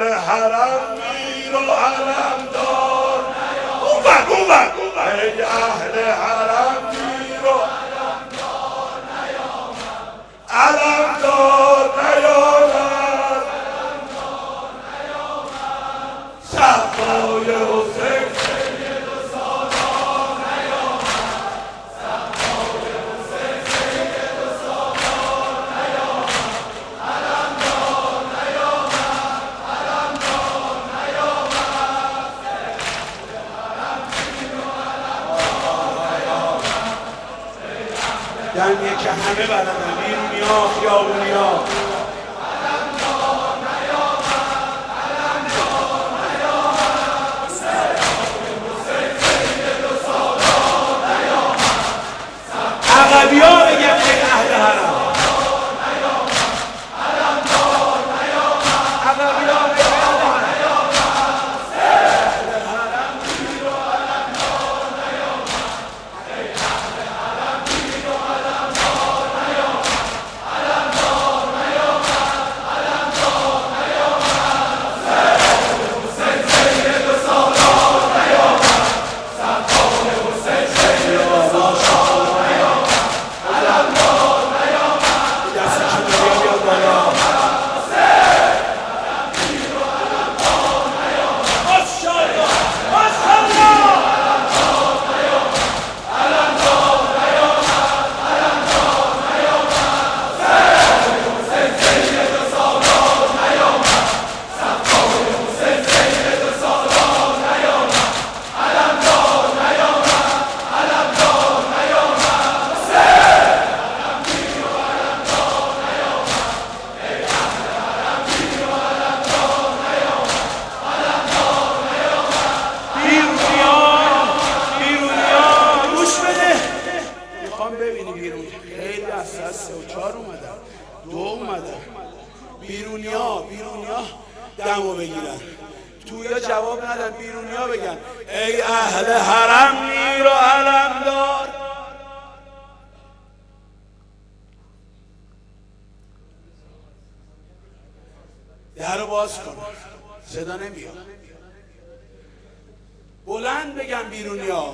اهل حرم میر و علمدار اون ای اهل حرم میر و علمدار نیامد صفای حسین سید و سالار نیامد صفای حسین سید و سالار نیامد علمدار نیامد علمدار نیامد دمیه که همه بلدن بیرونیا خیابونیا عقبی ها بگم یک اهل حرم عقبی ها بگم بیرونیا دمو بگیرن تویا جواب ندن بیرونیا بگن ای اهل حرم میر و علمدار درو باز کن صدا نمیاد بلند بگن بیرونیا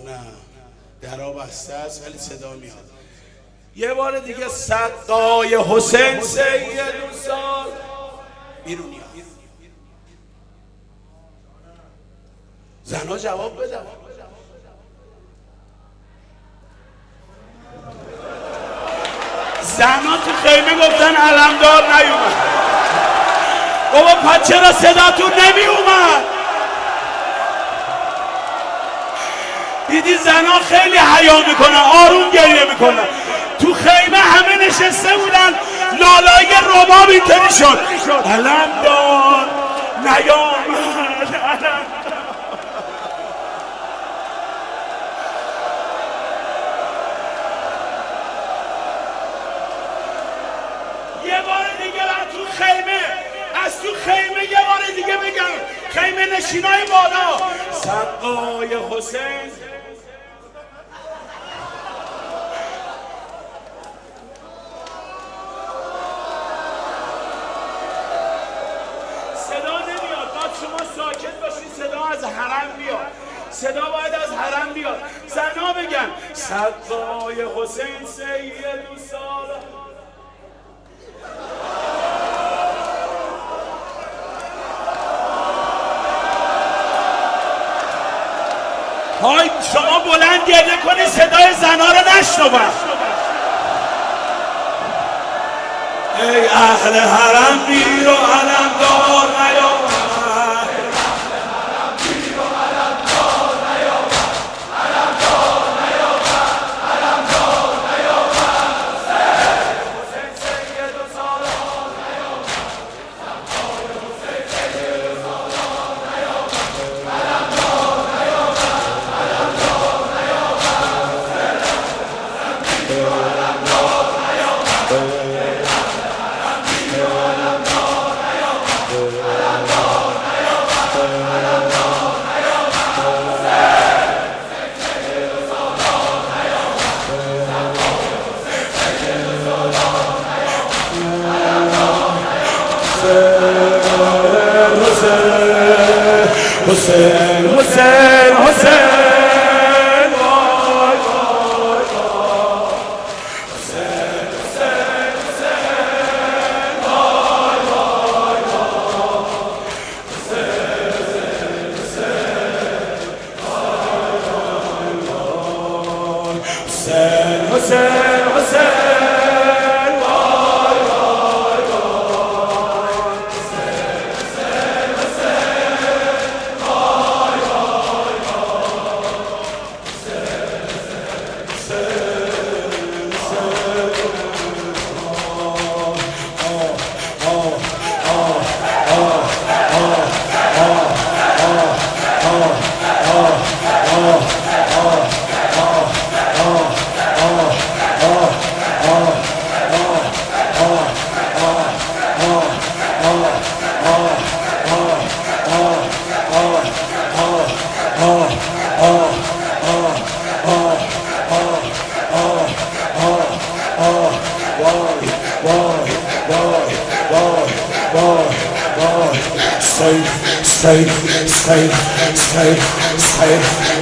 نه درا بسته است ولی صدا میاد یه بار دیگه سقای حسین سید و سال بیرونیا زنها جواب بدن زنها تو خیمه گفتن علمدار نیومد بابا پس چرا صداتون نمی اومد دیدی زنها خیلی حیا میکنن آروم گریه میکنن تو خیمه همه نشسته بودن لالای رباب اینطوری شد علمدار نیامد یه بار دیگه از تو خیمه یه بار دیگه بگم خیمه نشینای بالا سقای حسین ساکت باشید صدا از حرم بیاد صدا باید از حرم بیاد زنها بگن سقای حسین سید و سالار های شما بلند گریه کنید صدای زنها رو نشنون ای اهل حرم میر و علمدار نیامد حسین حسین حسین حسین حسین وای وای وای حسین حسین وای وای safe, safe, safe, safe, safe.